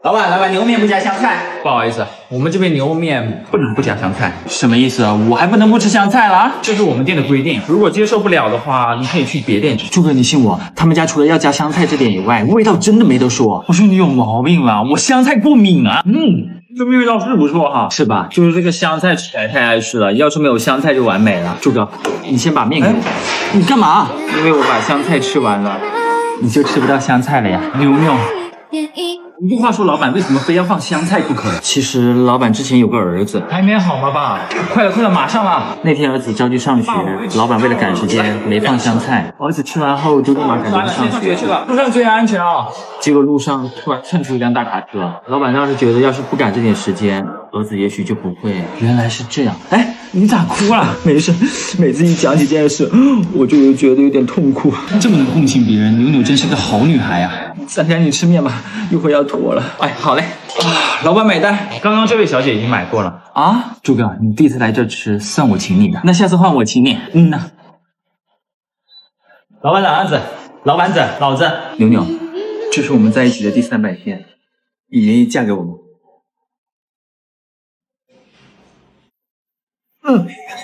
老板，牛肉面不加香菜。不好意思，我们这边牛肉面不能不加香菜。什么意思啊？我还不能不吃香菜了？这是我们店的规定，如果接受不了的话，你可以去别店吃。朱哥，你信我，他们家除了要加香菜这点以外，味道真的没得说。我说你有毛病吧？我香菜过敏啊。这味道是不错哈，是吧？就是这个香菜吃起来太碍事了，要是没有香菜就完美了。朱哥，你先把面给我。你干嘛？因为我把香菜吃完了，你就吃不到香菜了呀。牛，不话说，老板为什么非要放香菜不可？其实老板之前有个儿子，还没好吗爸？快了，马上了。那天儿子着急上学，老板为了赶时间没放香菜，儿子吃完后就立马赶着上学去了。路上注意安全啊！结果路上突然窜出一辆大卡车，老板当时觉得要是不赶这点时间，儿子也许就不会。原来是这样。哎，你咋哭了？没事，每次一讲起这件事，我就觉得有点痛苦。这么能共情别人，牛真是个好女孩啊！3天你吃面吧，一会儿要坨了。哎，好嘞。老板买单。刚刚这位小姐已经买过了啊。朱哥，你第一次来这吃，算我请你的。那下次换我请你。呐。老板老子，老子。牛，这是我们在一起的第300天，你愿意嫁给我吗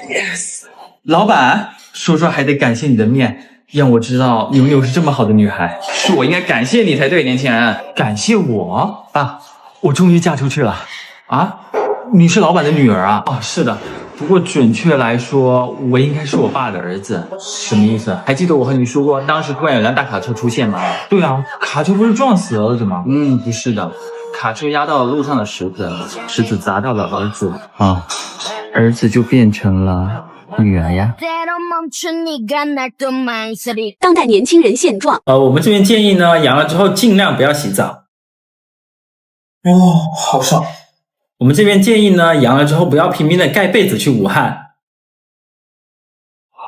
？Yes。老板，说还得感谢你的面，让我知道牛是这么好的女孩。是我应该感谢你才对，年轻人。感谢我？啊，我终于嫁出去了。啊，你是老板的女儿啊？哦，是的。不过准确来说，我应该是我爸的儿子。什么意思？还记得我和你说过，当时突然有辆大卡车出现吗？对啊，卡车不是撞死了儿子吗？不是的，卡车压到了路上的石子，石子砸到了儿子。啊，儿子就变成了女儿呀。当代年轻人现状。我们这边建议呢，阳了之后尽量不要洗澡。好爽。我们这边建议呢，阳了之后不要拼命的盖被子去武汉。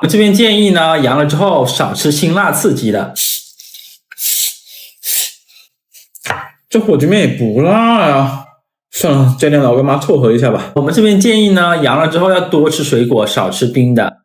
我这边建议呢，阳了之后少吃辛辣刺激的。这火鸡面也不辣呀，算了，加点老干妈凑合一下吧。我们这边建议呢，阳了之后要多吃水果，少吃冰的。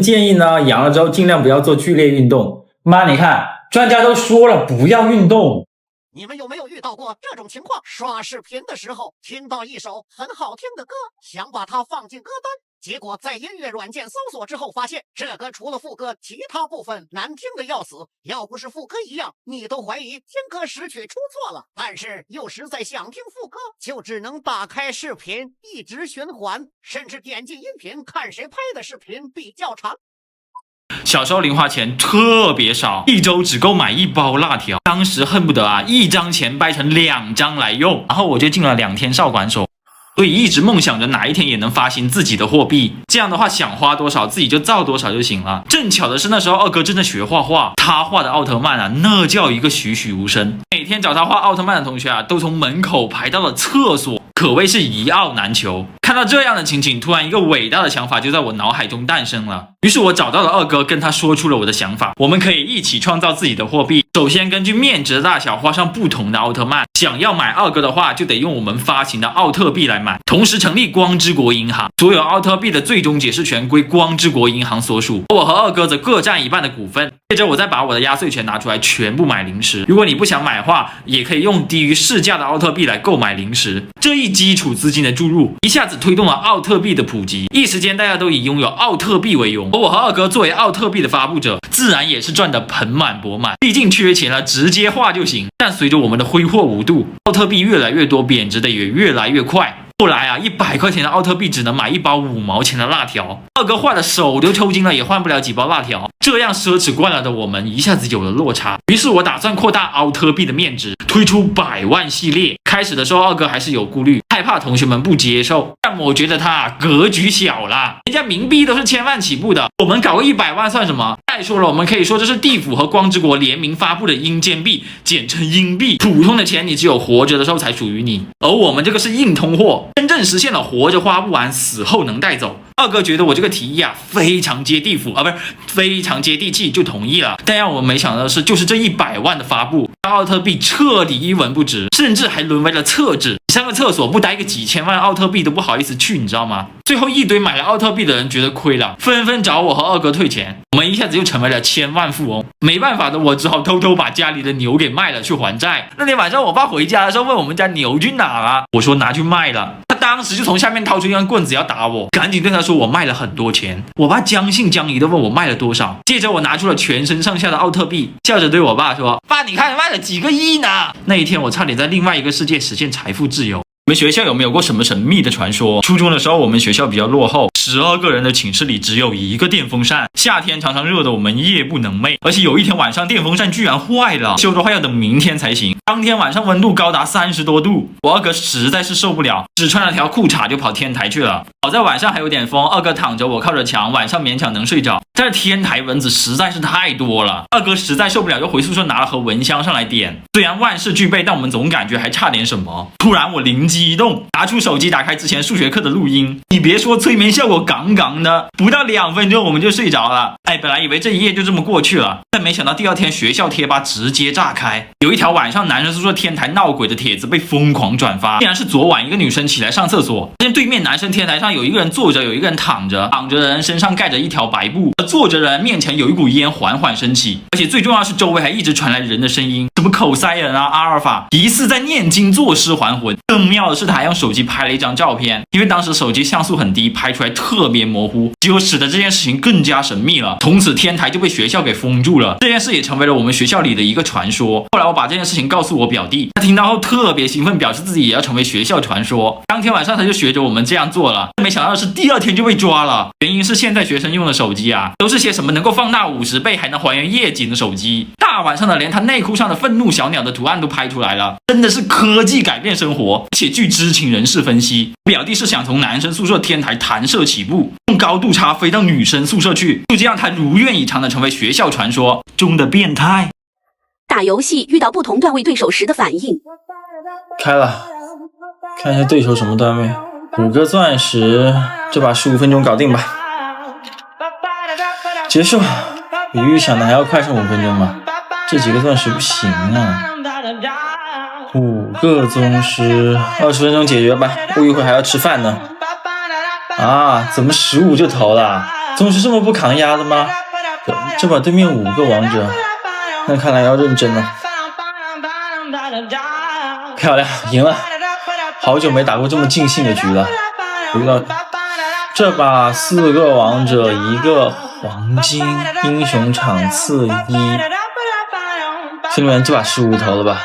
建议呢，阳了之后尽量不要做剧烈运动。妈，你看，专家都说了，不要运动。你们有没有遇到过这种情况？刷视频的时候听到一首很好听的歌，想把它放进歌单，结果在音乐软件搜索之后发现，这歌除了副歌，其他部分难听的要死。要不是副歌一样，你都怀疑听歌识曲出错了。但是又实在想听副歌，就只能打开视频一直循环，甚至点进音频看谁拍的视频比较长。小时候零花钱特别少，一周只够买1包辣条，当时恨不得1张钱掰成2张来用，然后我就进了2天少管所，所以一直梦想着哪一天也能发行自己的货币，这样的话想花多少自己就造多少就行了。正巧的是那时候二哥正在学画画，他画的奥特曼啊，那叫一个栩栩如生，每天找他画奥特曼的同学啊，都从门口排到了厕所，可谓是一奥难求。看到这样的情景，突然一个伟大的想法就在我脑海中诞生了。于是我找到了二哥，跟他说出了我的想法，我们可以一起创造自己的货币。首先根据面值的大小画上不同的奥特曼，想要买二哥的话，就得用我们发行的奥特币来买。同时成立光之国银行，所有奥特币的最终解释权归光之国银行所属，我和二哥则各占1半的股份。接着我再把我的压岁钱拿出来全部买零食，如果你不想买的话，也可以用低于市价的奥特币来购买零食。这一基础资金的注入，一下子推动了奥特币的普及，一时间大家都以拥有奥特币为荣，而我和二哥作为奥特币的发布者，自然也是赚得盆满钵满。毕竟缺钱了，直接画就行。但随着我们的挥霍无度，奥特币越来越多，贬值的也越来越快。后来啊，100块钱的奥特币只能买1包5毛钱的辣条，二哥坏的手都抽筋了，也换不了几包辣条。这样奢侈惯了的我们，一下子有了落差。于是我打算扩大奥特币的面值，推出100万系列。开始的时候，二哥还是有顾虑，害怕同学们不接受，但我觉得他格局小了，人家冥币都是1000万起步的，我们搞个100万算什么？再说了，我们可以说这是地府和光之国联名发布的阴间币，简称阴币。普通的钱你只有活着的时候才属于你，而我们这个是硬通货，真正实现了活着花不完，死后能带走。二哥觉得我这个提议啊非常接地府啊，不是非常接地气，就同意了。但让我没想到的是，就是这100万的发布，奥特币彻底一文不值，甚至还沦为了厕纸。上个厕所不待个几千万奥特币都不好意思去，你知道吗？最后一堆买了奥特币的人觉得亏了，纷纷找我和二哥退钱，我们一下子就成为了千万富翁。没办法的，我只好偷偷把家里的牛给卖了去还债。那天晚上我爸回家的时候问我们家牛去哪了，我说拿去卖了。他当时就从下面掏出一根棍子要打我，赶紧对他说我卖了很多钱。我爸将信将疑的问我卖了多少，接着我拿出了全身上下的奥特币，笑着对我爸说：“爸，你看卖了几个亿呢？”那一天我差点在另外一个世界实现财富自由。你们学校有没有过什么神秘的传说？初中的时候，我们学校比较落后，12个人的寝室里只有一个电风扇，夏天常常热得我们夜不能寐。而且有一天晚上，电风扇居然坏了，修的话要等明天才行。当天晚上温度高达30多度，我二哥实在是受不了，只穿了条裤衩就跑天台去了。好在晚上还有点风，二哥躺着，我靠着墙，晚上勉强能睡着。但是天台蚊子实在是太多了，二哥实在受不了，就回宿舍拿了盒蚊香上来点。虽然万事俱备，但我们总感觉还差点什么。突然我灵机一动，拿出手机打开之前数学课的录音，你别说，催眠效果杠杠的，不到2分钟我们就睡着了。本来以为这一夜就这么过去了，但没想到第二天学校贴吧直接炸开，有一条晚上男生宿舍天台闹鬼的帖子被疯狂转发，竟然是昨晚一个女生起来上厕所，发现对面男生天台上有一个人坐着，有一个人躺着，躺着的人身上盖着一条白布，而坐着的人面前有一股烟缓缓升起，而且最重要是周围还一直传来人的声音，什么口塞人啊、阿尔法，疑似在念经作尸还魂。更妙的是他还用手机拍了一张照片，因为当时手机像素很低，拍出来特别模糊，结果使得这件事情更加神秘了。从此天台就被学校给封住了，这件事也成为了我们学校里的一个传说。后来我把这件事情告诉我表弟，他听到后特别兴奋，表示自己也要成为学校传说。当天晚上他就学着我们这样做了，没想到的是第二天就被抓了。原因是现在学生用的手机啊，都是些什么能够放大50倍还能还原夜景的手机，大晚上的连他内裤上的愤怒小鸟的图案都拍出来了，真的是科技改变生活。且据知情人士分析，表弟是想从男生宿舍天台弹射起步，用高度差飞到女生宿舍去，就这样他如愿以偿的成为学校传说中的变态。打游戏遇到不同段位对手时的反应。开了，看一下对手什么段位。5个钻石，这把15分钟搞定吧。结束，比预想的还要快上5分钟吧。这几个钻石不行啊。5个宗师，20分钟解决吧，不一会还要吃饭呢。啊，怎么15就投了？宗师这么不抗压的吗？这把对面5个王者，那看来要认真了。漂亮，赢了！好久没打过这么尽兴的局了。不知道这把4个王者1个黄金英雄场次1，兄弟们，这把15投了吧？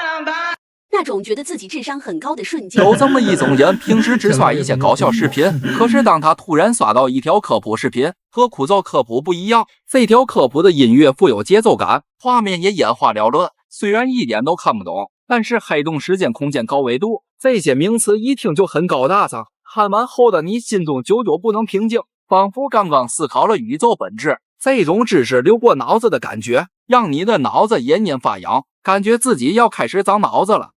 那种觉得自己智商很高的瞬间。有这么一种人，平时只刷一些搞笑视频，可是当他突然刷到一条科普视频，和枯燥科普不一样，这条科普的音乐富有节奏感，画面也眼花缭乱，虽然一点都看不懂，但是黑洞、时间、空间、高维度这些名词一听就很高大上，看完后的你心中久久不能平静，仿佛刚刚思考了宇宙本质。这种知识流过脑子的感觉，让你的脑子隐隐发痒，感觉自己要开始长脑子了。